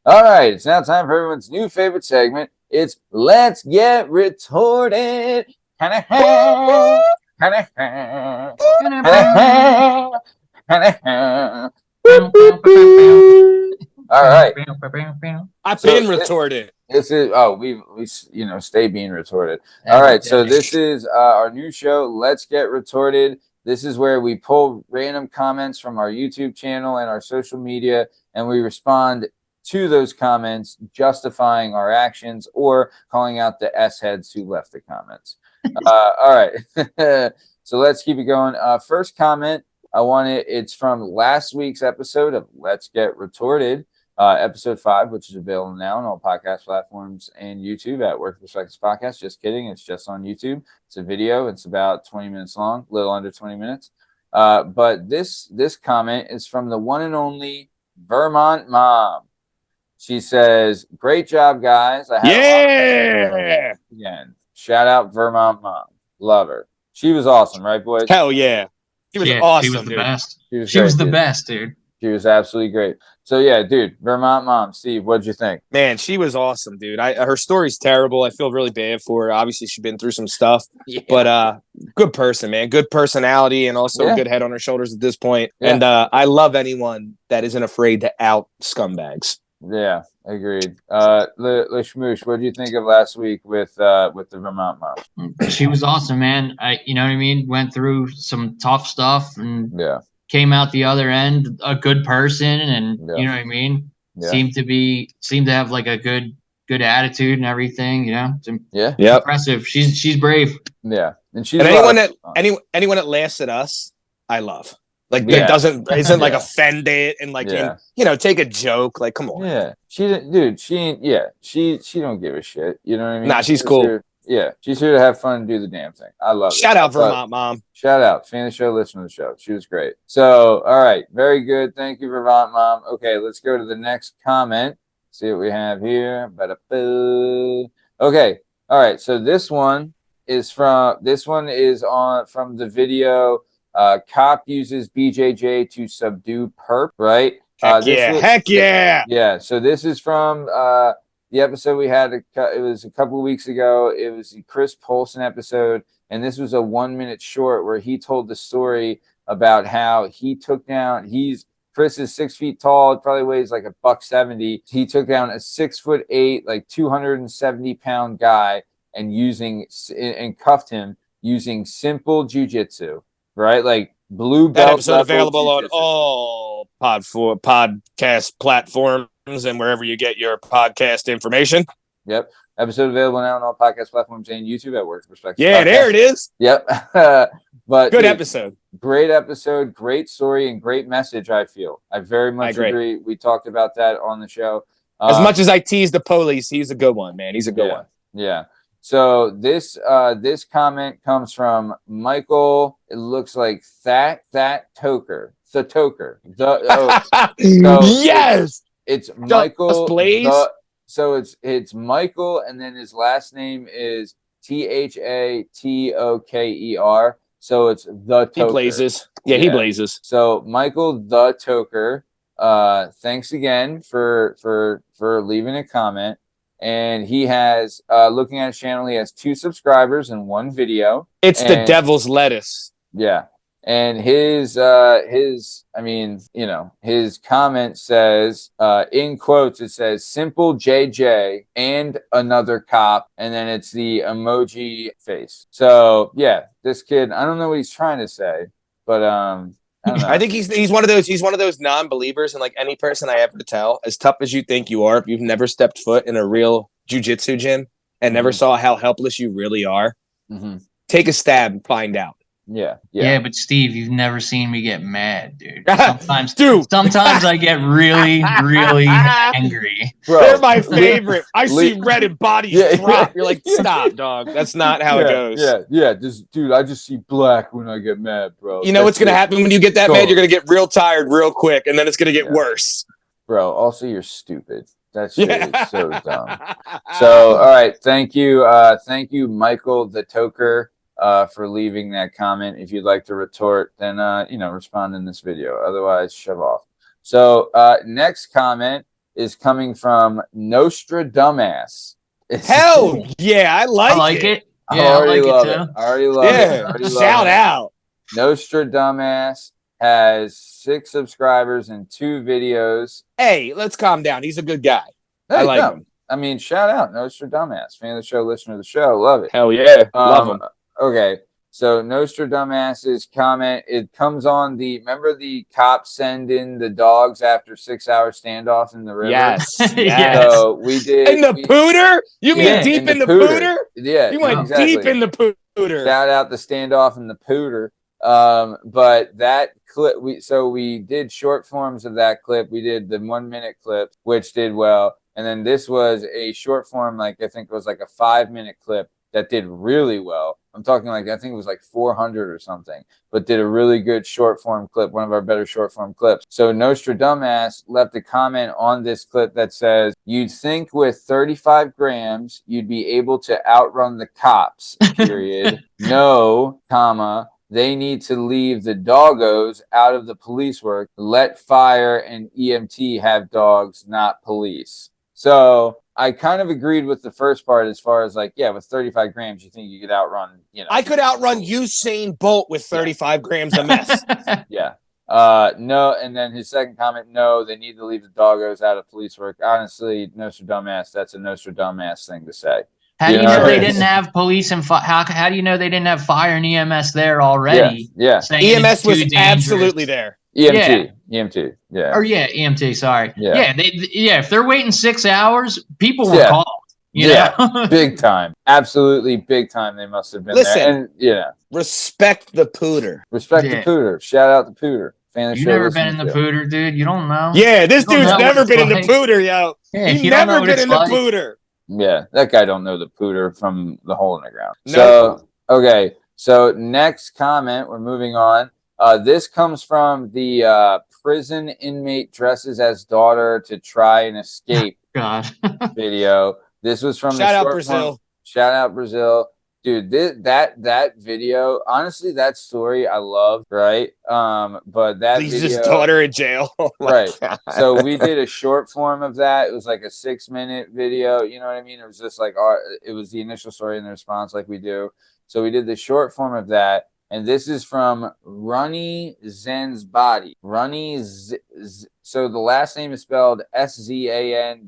All right, it's now time for everyone's new favorite segment. It's Let's Get Retorted. All right. I've been retorted. This is we stay being retorted. All right, so this is our new show. Let's Get Retorted. This is where we pull random comments from our YouTube channel and our social media, and we respond to those comments, justifying our actions or calling out the S-heads who left the comments. All right, so let's keep it going. First comment, it's from last week's episode of Let's Get Retorted. Episode 5, which is available now on all podcast platforms and YouTube at Work Perspectives Podcast. Just kidding. It's just on YouTube. It's a video. It's about 20 minutes long, a little under 20 minutes. But this comment is from the one and only Vermont Mom. She says, "Great job, guys." Again, shout out Vermont Mom. Love her. She was awesome, right, boys? Hell yeah. She was awesome. She was the best. She was the best, dude. She was absolutely great. So, yeah, dude, Vermont Mom, Steve, what'd you think? Man, she was awesome, dude. Her story's terrible. I feel really bad for her. Obviously, she's been through some stuff. Yeah. But good person, man. Good personality and also a good head on her shoulders at this point. Yeah. And I love anyone that isn't afraid to out scumbags. Yeah, agreed. Lasmeeshma, what did you think of last week with the Vermont Mom? She was awesome, man. You know what I mean? Went through some tough stuff and came out the other end a good person, and you know what I mean? Yeah. Seemed to have like a good attitude and everything, you know? It's impressive. She's brave. Yeah. And anyone that laughs at us, I love. Like that isn't like offended and like take a joke. Like, come on. Yeah. She don't give a shit. You know what I mean? Nah, she's cool. She's here to have fun and do the damn thing. I love it. Shout out Vermont Mom. Shout out. Fan of the show, listen to the show. She was great. So, all right. Very good. Thank you, Vermont Mom. Okay, let's go to the next comment. See what we have here. Okay. All right. So this one is from the video. Cop uses BJJ to subdue perp, right? Heck yeah. Yeah. So this is from the episode we had. It was a couple of weeks ago. It was the Chris Polson episode, and this was a 1-minute short where he told the story about how he took down. Chris is 6 feet tall. Probably weighs like $170. He took down a 6'8", like 270-pound guy, and cuffed him using simple jujitsu. Right, like blue belt. That episode available on all podcast platforms and wherever you get your podcast information. Yep, episode available now on all podcast platforms and YouTube at Work Perspectives. Yeah, there it is. Yep, but good episode. Great episode, great story, and great message. I very much agree. We talked about that on the show. As much as I tease the police, he's a good one, man. He's a good one. Yeah. So this comment comes from Michael. It looks like that Toker. The Toker. Yes. It's Michael. So it's Michael, and then his last name is Thatoker. So it's the Toker. He blazes. Yeah, he blazes. So Michael the Toker. Thanks again for leaving a comment. And he has, looking at his channel, he has 2 subscribers and 1 video. It's the devil's lettuce. Yeah. And his comment says, in quotes, it says, simple JJ and another cop. And then it's the emoji face. So, yeah, this kid, I don't know what he's trying to say, but, I don't know. I think he's one of those non-believers, and like any person I ever tell, as tough as you think you are, if you've never stepped foot in a real jiu-jitsu gym and never saw how helpless you really are, take a stab and find out. Yeah, but Steve, you've never seen me get mad, dude. Sometimes I get really, really angry. Bro, they're my favorite. I see red and bodies drop. You're like, stop, dog. That's not how it goes. I just see black when I get mad, bro. You know what's gonna happen when you get that mad? You're gonna get real tired real quick, and then it's gonna get worse. Bro, also you're stupid. That shit is so dumb. So, all right, thank you, Michael the Toker. For leaving that comment. If you'd like to retort, then respond in this video. Otherwise, shove off. So next comment is coming from Nostradumbass. Hell yeah, I like it. Yeah, I like it too. I already love it. Shout out. Nostradumbass has 6 subscribers and 2 videos. Hey, let's calm down. He's a good guy. I like him. I mean, shout out Nostradumbass, fan of the show, listener of the show. Love it. Hell yeah. Love him. Okay. So Nostradumbass's comment, it comes on remember the cops send in the dogs after 6-hour standoff in the river? Yes. So we did. In the pooter? You mean deep in the pooter? Yeah. You went deep in the pooter. Shout out the standoff in the pooter. But that clip, we did short forms of that clip. We did the 1-minute clip, which did well. And then this was a short form, I think it was like a 5-minute clip that did really well. I'm talking I think it was like 400 or something, but did a really good short form clip, one of our better short form clips. So Nostradumbass left a comment on this clip that says, "You'd think with 35 grams, you'd be able to outrun the cops, period. No, comma, they need to leave the doggos out of the police work. Let fire and EMT have dogs, not police." So I kind of agreed with the first part as far as with 35 grams, you think you could outrun, I could outrun Usain Bolt with 35 grams of meth. Yeah. No. And then his second comment, no, they need to leave the doggos out of police work. Honestly, Nostradumbass, that's a Nostradumbass thing to say. How do you know they didn't have police and how do you know they didn't have fire and EMS there already? Yeah. EMS was absolutely there. EMT. Yeah. Or EMT. Sorry. Yeah. If they're waiting 6 hours, people were called. You know? Big time. Absolutely big time. They must have been there. And respect the pooter. Respect the pooter. Shout out the pooter. You've never been in the pooter, dude. You don't know. Yeah, this dude's never been in the pooter, yo. Yeah, He's never been in the pooter. Yeah, that guy don't know the pooter from the hole in the ground. No. So, okay. So next comment, we're moving on. This comes from the prison inmate dresses as daughter to try and escape video. This was from Shout out Brazil. Shout out Brazil. Dude, that video, honestly, that story I love, right? But that Leaves his daughter in jail. Right. So we did a short form of that. It was like a 6-minute video. You know what I mean? It was just it was the initial story and the response like we do. So we did the short form of that. And this is from Runny Zen's Body. So the last name is spelled Szanboti.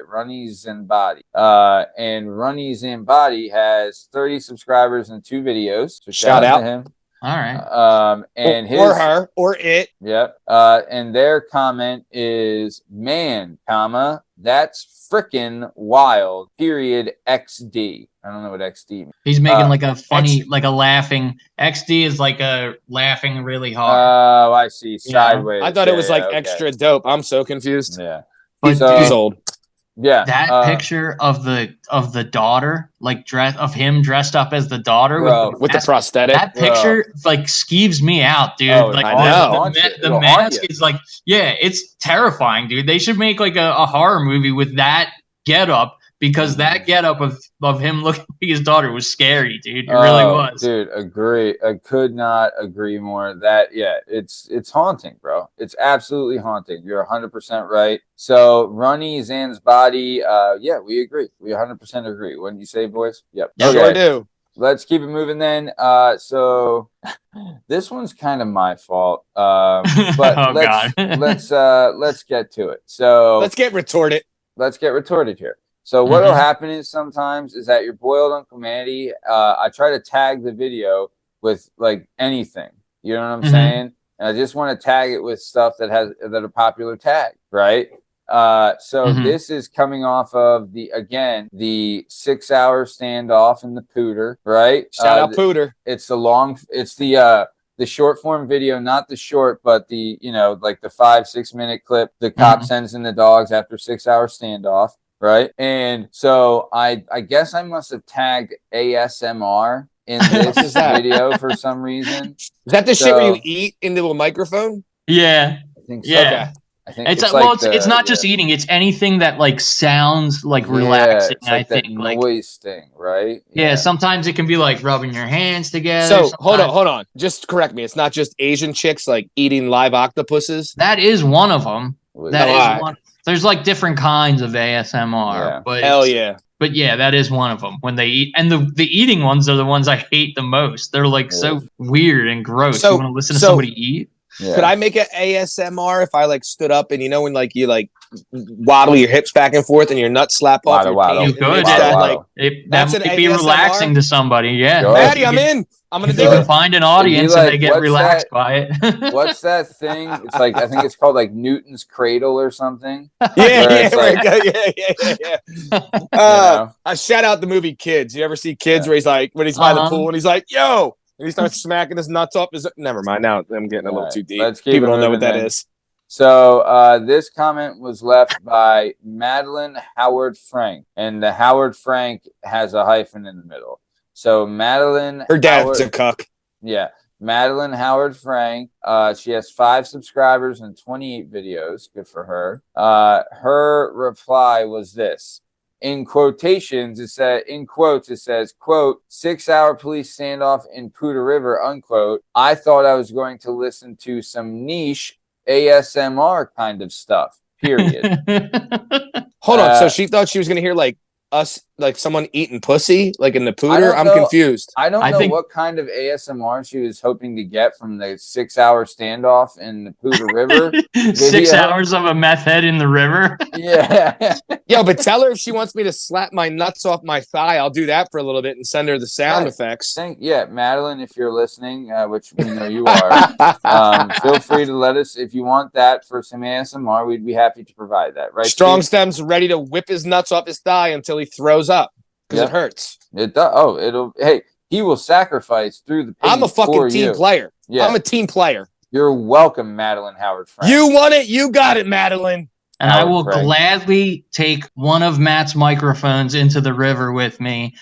Runny Zen Body. And Runny Zen Body has 30 subscribers and 2 videos. So shout out to him. All right. And or her or it. Yep. And their comment is, man, comma, that's freaking wild. Period. XD. I don't know what XD means. He's making like a funny, like a laughing. XD is like a laughing really hard. Oh, I see. Sideways. I thought it was extra dope. I'm so confused. Yeah. But he's old. Yeah. That picture of the daughter, of him dressed up as the daughter with the prosthetic. That picture skeeves me out, dude. Oh, I know. The mask is it's terrifying, dude. They should make a horror movie with that getup. Because that getup of him looking like his daughter was scary, dude. It really was. Dude, agree. I could not agree more. It's haunting, bro. It's absolutely haunting. You're 100% right. So, Runny Zan's Body, we agree. We 100% agree. Wouldn't you say, boys? Yep. Okay. Sure do. Let's keep it moving then. So this one's kind of my fault. But let's get to it. So let's get retorted. Let's get retorted here. So what will happen is sometimes is that your boiled Uncle Manny, I try to tag the video with anything. You know what I'm saying? And I just want to tag it with stuff that are popular tags, right? So this is coming off of the 6-hour standoff in the pooter, right? Shout out pooter. It's the short form video, not the short, but the the 5-6 minute clip. The cop sends in the dogs after 6-hour standoff. Right. And so I guess I must have tagged ASMR in this video for some reason. Is that the shit where you eat into a microphone? Yeah. I think so. Yeah. Okay. I think it's not just eating, it's anything that sounds relaxing. It's I think noise thing, right? Yeah, sometimes it can be rubbing your hands together. So hold on. Just correct me. It's not just Asian chicks eating live octopuses. That is one of them. That is one. there's like different kinds of ASMR, but hell yeah. But yeah, that is one of them when they eat. And the eating ones are the ones I hate the most. They're like so weird and gross. You want to listen to somebody eat? Yeah. Could I make an ASMR if I like stood up and when like you like waddle your hips back and forth and your nuts slap off? You could. That might be relaxing to somebody. Yeah, Maddie, I'm in. I'm gonna do it. You can find an audience and they get relaxed by it. What's that thing? It's like I think it's called like Newton's Cradle or something. Yeah. I shout out the movie Kids. You ever see Kids where he's like when he's by the pool and he's like, "Yo." And he starts smacking his nuts off. Never mind. Now I'm getting a little too deep. People don't know what that is. So this comment was left by Madeline Howard Frank. And the Howard Frank has a hyphen in the middle. So Madeline... Her dad's a cuck. Yeah. Madeline Howard Frank. She has 5 subscribers and 28 videos. Good for her. Her reply was this. In quotations, it said, in quotes, it says, quote, 6-hour police standoff in Poudre River, unquote. I thought I was going to listen to some niche ASMR kind of stuff, period. Hold on. So she thought she was going to hear like us, like someone eating pussy, like in the Poudre? I'm confused. I don't know what kind of ASMR she was hoping to get from the 6-hour standoff in the Poudre River. 6 hours of a meth head in the river? Yeah. Yo, but tell her if she wants me to slap my nuts off my thigh, I'll do that for a little bit and send her the sound effects. Madeline, if you're listening, which we know you are, feel free to let us, if you want that for some ASMR, we'd be happy to provide that, right? Strong Stem's ready to whip his nuts off his thigh until he throws up because it hurts. It does. Hey, he will sacrifice through the pain. I'm a fucking team player. Yeah. I'm a team player. You're welcome, Madeline Howard Frank. You want it. You got it, Madeline. And I will gladly take one of Matt's microphones into the river with me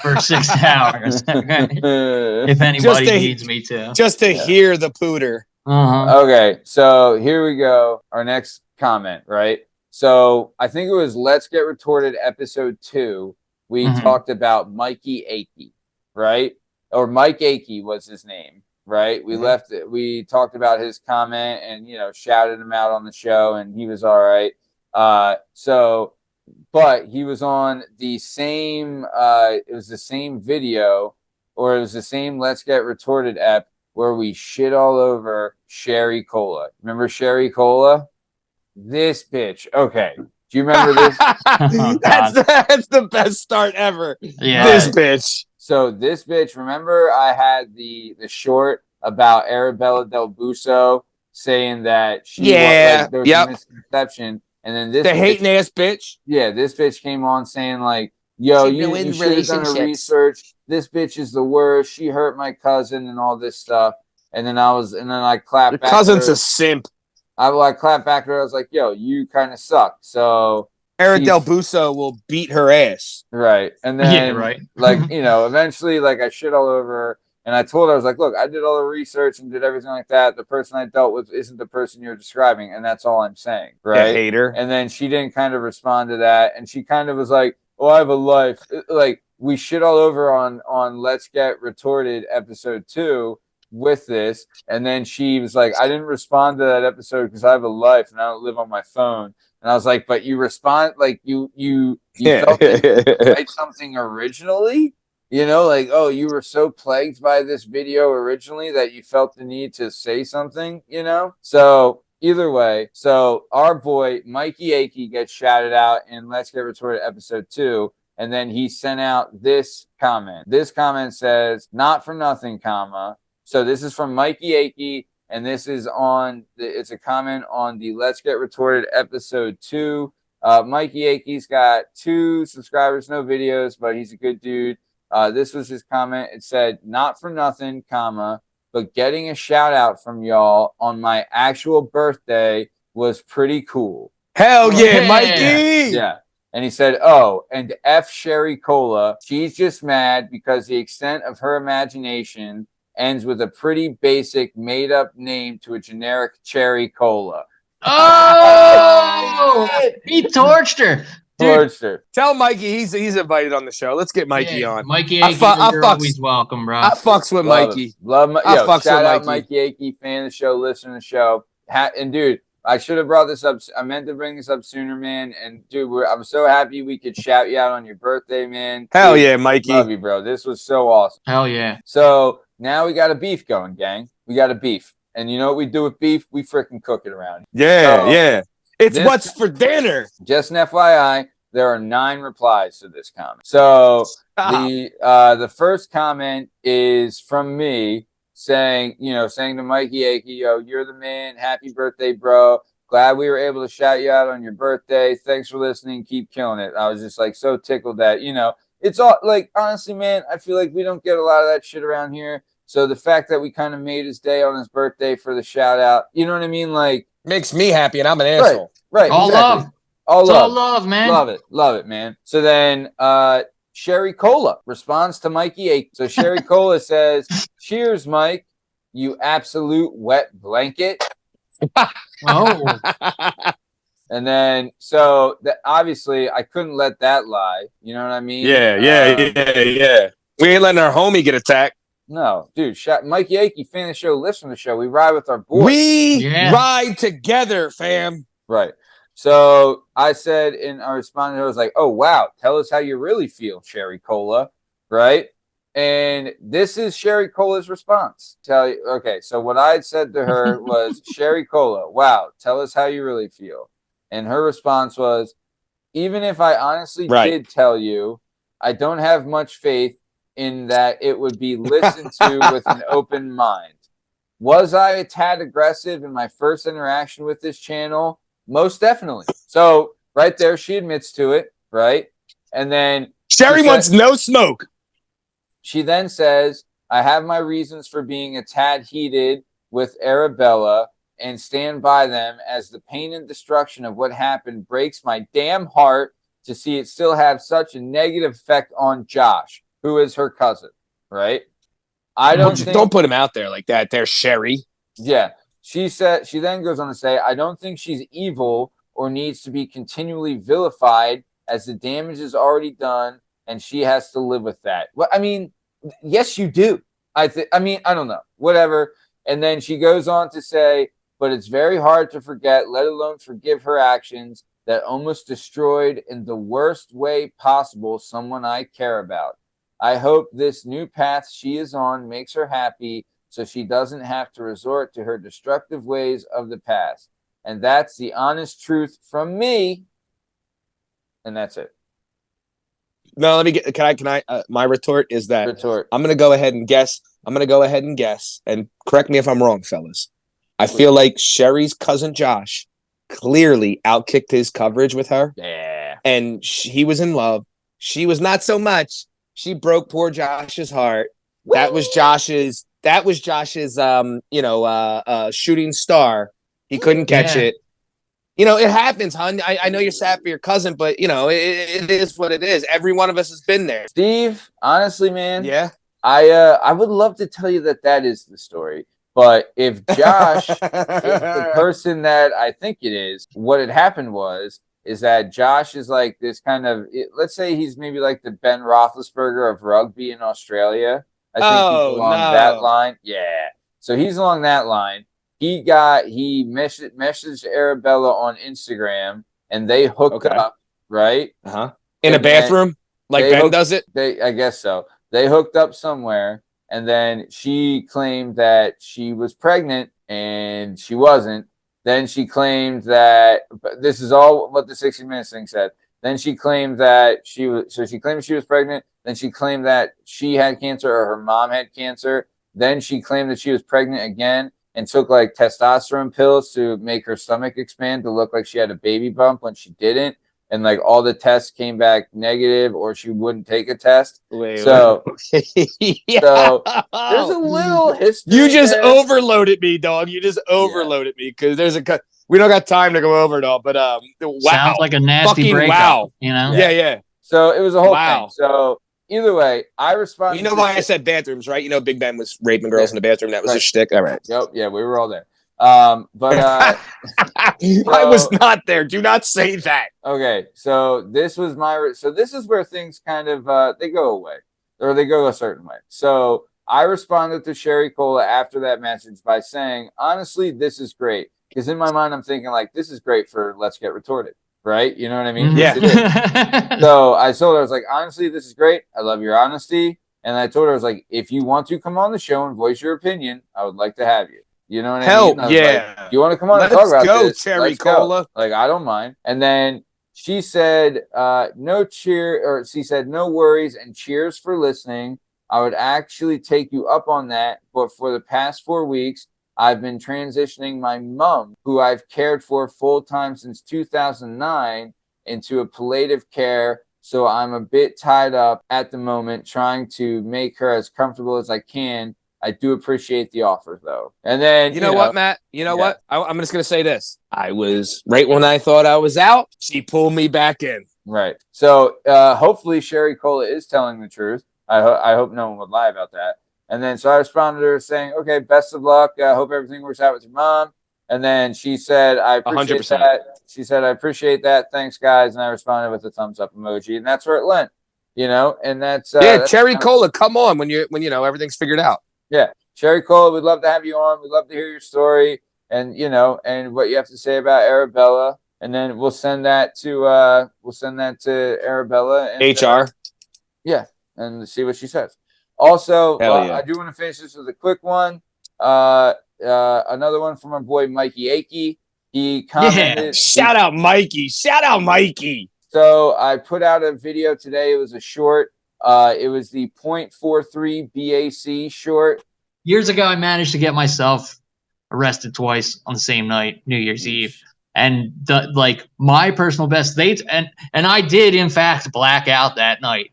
for 6 hours. If anybody needs me to. Just to hear the Poudre. Okay, so here we go. Our next comment, right? So I think it was Let's Get Retorted episode 2. We talked about Mikey Akey, right? Or Mike Akey was his name, right? We talked about his comment and, shouted him out on the show and he was all right. But he was on the same, it was the same video or it was the same Let's Get Retorted ep where we shit all over Sherry Cola. Remember Sherry Cola? This bitch. Okay. Do you remember this? That's the best start ever. Yeah. This bitch. So this bitch, remember I had the short about Arabella Del Busso saying that there was a misconception. And then this hating ass bitch. Yeah, this bitch came on saying like, yo, you should have done a research. This bitch is the worst. She hurt my cousin and all this stuff. And then I clapped back. Your cousin's a simp. I clapped back at her. I was like, yo, you kind of suck. So Eric Del Busso will beat her ass. Right. And then, eventually, like, I shit all over her. And I told her, I was like, look, I did all the research and did everything like that. The person I dealt with isn't the person you're describing. And that's all I'm saying. Right. Yeah, hater. And then she didn't kind of respond to that. And she kind of was like, oh, I have a life. Like, we shit all over on Let's Get Retorted episode 2 with this. And then she was like, I didn't respond to that episode because I have a life and I don't live on my phone. And I was like, but you respond, like, you felt that you write something originally? Like, oh, you were so plagued by this video originally that you felt the need to say something, So either way, so our boy Mikey Akey gets shouted out in Let's Get Retorted episode 2. And then he sent out this comment. This comment says, not for nothing, comma. So this is from Mikey Akey. And this is it's a comment on the Let's Get Retorted episode 2. Mikey Akey's got 2 subscribers, no videos, but he's a good dude. This was his comment. It said, not for nothing, comma, but getting a shout out from y'all on my actual birthday was pretty cool. Hell yeah, Mikey! Yeah. And he said, oh, and F Sherry Cola, she's just mad because the extent of her imagination ends with a pretty basic made-up name to a generic cherry cola. Oh! He torched her. Dude, tell Mikey he's invited on the show. Let's get Mikey on. Mikey Akey, you're always welcome, bro. I fucks with Mikey. Shout out Mikey Akey, fan of the show, listener of the show. And dude, I should have brought this up. I meant to bring this up sooner, man. And dude, I'm so happy we could shout you out on your birthday, man. Hell dude, yeah, Mikey. Love you, bro. This was so awesome. Hell yeah. So now we got a beef going, gang. We got a beef. And you know what we do with beef? We freaking cook it around. Yeah, yeah. It's what's for dinner. Just an FYI, there are 9 replies to this comment. So the first comment is from me saying to Mikey Akey, yo, you're the man. Happy birthday, bro. Glad we were able to shout you out on your birthday. Thanks for listening. Keep killing it. I was just like so tickled that, it's all like, honestly, man, I feel like we don't get a lot of that shit around here. So the fact that we kind of made his day on his birthday for the shout out, you know what I mean? Like, makes me happy, and I'm an asshole. Right. All exactly. love. All love, man. Love it, man. So then Sherry Cola responds to Mikey Akey. So Sherry Cola says, cheers, Mike, you absolute wet blanket. Oh. And then, so that obviously I couldn't let that lie. You know what I mean? Yeah. We ain't letting our homie get attacked. No, dude. Mikey Akey, fan of the show, listen to the show. We ride with our boys. We ride together, fam. Right. So I said in our response, I was like, oh, wow. Tell us how you really feel, Sherry Cola. Right. And this is Sherry Cola's response. Okay. So what I had said to her was, Sherry Cola, wow. Tell us how you really feel. And her response was, even if I honestly did tell you, I don't have much faith in that it would be listened to with an open mind. Was I a tad aggressive in my first interaction with this channel? Most definitely. So right there, she admits to it, right? And then Sherry wants no smoke. She then says, I have my reasons for being a tad heated with Arabella and stand by them, as the pain and destruction of what happened breaks my damn heart to see it still have such a negative effect on Josh, who is her cousin, right? Don't put him out there like that. There's Sherry. Yeah. She then goes on to say, I don't think she's evil or needs to be continually vilified, as the damage is already done and she has to live with that. Well, I mean, yes, you do. I don't know. Whatever. And then she goes on to say, but it's very hard to forget, let alone forgive her actions that almost destroyed in the worst way possible someone I care about. I hope this new path she is on makes her happy, so she doesn't have to resort to her destructive ways of the past. And that's the honest truth from me. And that's it. No, let me get. Can I? My retort is that I'm going to go ahead and guess. And correct me if I'm wrong, fellas. I feel like Sherry's cousin Josh clearly outkicked his coverage with her. Yeah. And he was in love. She was not so much. She broke poor Josh's heart. Woo! That was Josh's shooting star. He couldn't catch it. It happens, hon. I know you're sad for your cousin, but it is what it is. Every one of us has been there. Steve, honestly, man. Yeah. I would love to tell you that is the story. But if Josh is the person that I think it is, what had happened is that Josh is like this kind of, let's say he's maybe like the Ben Roethlisberger of rugby in Australia. I think he's along that line. Yeah. So he's along that line. He messaged Arabella on Instagram and they hooked up, right? Uh-huh. In a bathroom? Like Ben does it? I guess so. They hooked up somewhere. And then she claimed that she was pregnant and she wasn't. Then she claimed that, but this is all what the 60 Minutes thing said. Then she claimed that she claimed she was pregnant. Then she claimed that she had cancer or her mom had cancer. Then she claimed that she was pregnant again and took like testosterone pills to make her stomach expand to look like she had a baby bump when she didn't. And like all the tests came back negative, or she wouldn't take a test. So there's a little history. You just overloaded me, dog. You just overloaded me because we don't got time to go over it all. But wow, sounds like a nasty breakup. Wow, Yeah. So it was a whole thing. So either way, I responded. You know why I said bathrooms, right? Big Ben was raping girls in the bathroom. That was a shtick. All right. Yep. Yeah, we were all there. I was not there. Do not say that. Okay, so this is where things kind of they go away, or they go a certain way. So I responded to Sherry Cola after that message by saying, honestly, this is great. Because in my mind, I'm thinking like, this is great for Let's Get Retorted, right? You know what I mean? Yeah. So I told her, I was like, honestly, this is great. I love your honesty. And I told her, I was like, if you want to come on the show and voice your opinion, I would like to have you. You know what I mean? I was like, you want to come on and talk about this? Cherry Cola. Like, I don't mind. And then she said, she said, no worries and cheers for listening. I would actually take you up on that. But for the past 4 weeks, I've been transitioning my mom, who I've cared for full time since 2009, into a palliative care. So I'm a bit tied up at the moment trying to make her as comfortable as I can. I do appreciate the offer, though. And then, you know what, Matt? You know what? I'm just going to say this. I was right when I thought I was out. She pulled me back in. Right. So hopefully Sherry Cola is telling the truth. I hope no one would lie about that. And then so I responded to her saying, okay, best of luck. I hope everything works out with your mom. And then she said, I appreciate 100%. that. She said, I appreciate that. Thanks, guys. And I responded with a thumbs up emoji. And that's where it went, and that's Cherry Cola. Come on when everything's figured out. Yeah. Cherry Cola, we'd love to have you on. We'd love to hear your story and, and what you have to say about Arabella. And then we'll send that to Arabella and HR. And see what she says. Also, yeah. I do want to finish this with a quick one. Another one from our boy Mikey Akey. He commented. Yeah. Shout out Mikey. So I put out a video today. It was a short. It was the 0.43 BAC short. Years ago, I managed to get myself arrested twice on the same night, New Year's Eve. And my personal best, and I did in fact black out that night.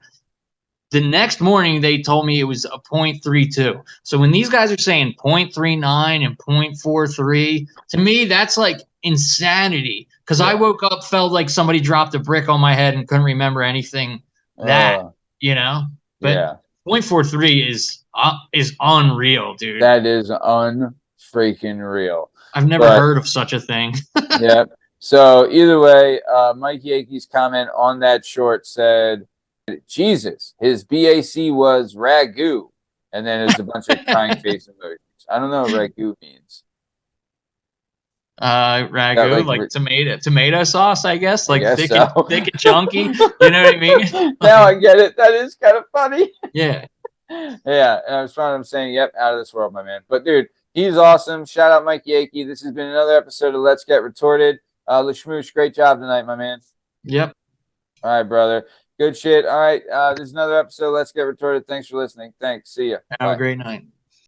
The next morning, they told me it was a 0.32. So when these guys are saying 0.39 and 0.43, to me, that's like insanity. Because I woke up, felt like somebody dropped a brick on my head and couldn't remember anything. But 0.43 is unreal, dude. That is unfreaking real. I've never heard of such a thing. Yeah. So either way, Mike Yankee's comment on that short said, Jesus, his BAC was ragu. And then there's a bunch of crying face emojis. I don't know what ragu means. Ragu, like tomato sauce, I guess. Like thick and chunky. You know what I mean? Now I get it. That is kind of funny. Yeah. Yeah. And I was trying to saying, yep, out of this world, my man. But dude, he's awesome. Shout out Mike Yakey. This has been another episode of Let's Get Retorted. Lasmeeshma, great job tonight, my man. Yep. All right, brother. Good shit. All right. There's another episode. Let's Get Retorted. Thanks for listening. Thanks. See ya. Have a great night.